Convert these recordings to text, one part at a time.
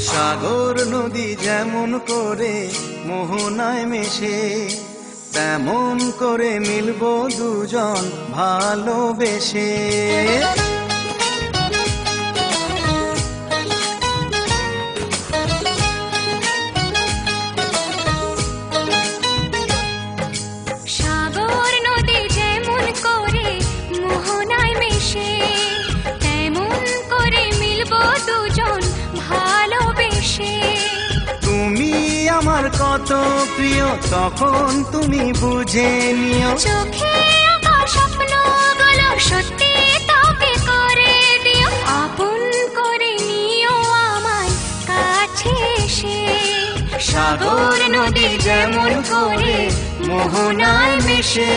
সাগর নদী যেমন করে মোহনায় মেশে, তেমন করে মিলবো দুজন ভালোবেসে। সাগর নদী যেমন করে মোহনায় মেশে, তেমন করে মিলবো দুজন ভালোবেসে। তুমি আমার কত প্রিয় তখন তুমি বুঝে নিও, চোখে আঁকা স্বপ্নগুলো সত্যি তবে করে দিও। আপন করে নিও আমায় কাছে এসে। সাগর নদী যেমন করে মোহনায় মেশে।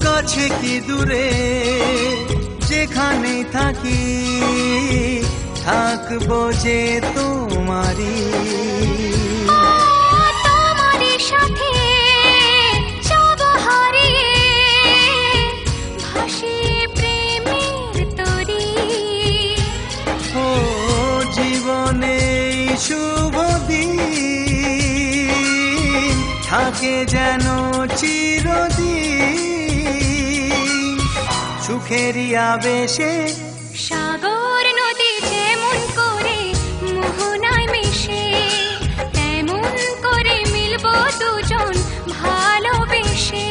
কাছে কি দূরে যেখানে থাকি, থাকবো যে তোমারি। তোমারই সাথে যাব হারিয়ে, ভাসিয়ে প্রেমের তরী। ও জীবনে শুভ দিন থাকে যেন চিরদিন, সুখেরই আবেশে। সাগর নদী যেমন করে মোহনায় মেশে, তেমন করে মিলবো দুজন ভালোবেসে।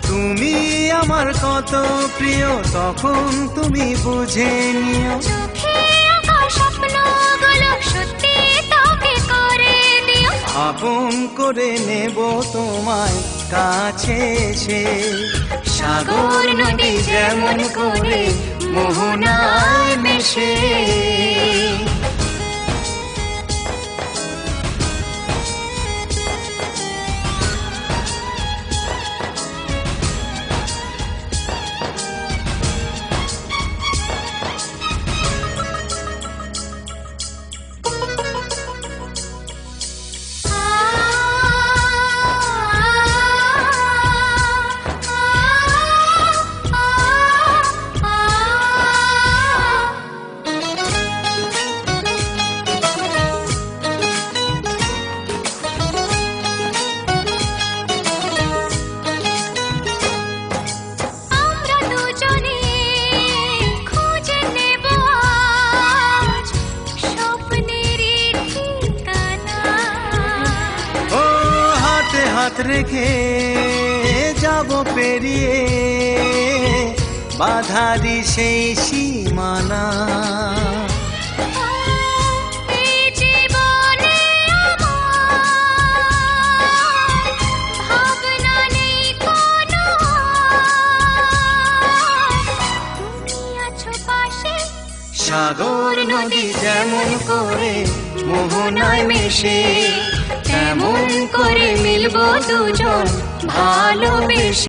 তুমি আমার কত প্রিয় তখন তুমি বুঝে নিও, চোখে আঁকা স্বপ্নগুলো সত্যি তবে করে দিও। আপন করে নেব তোমায় কাছে এসে। সাগর নদী যেমন করে মোহনায় মেশে। হাত রেখে যাব পেরিয়ে বাধারি সেই সীমানা। সাগর নদী যেমন করে মোহনায় মেশে, তেমন করে মিলবো দুজন ভালোবেসে।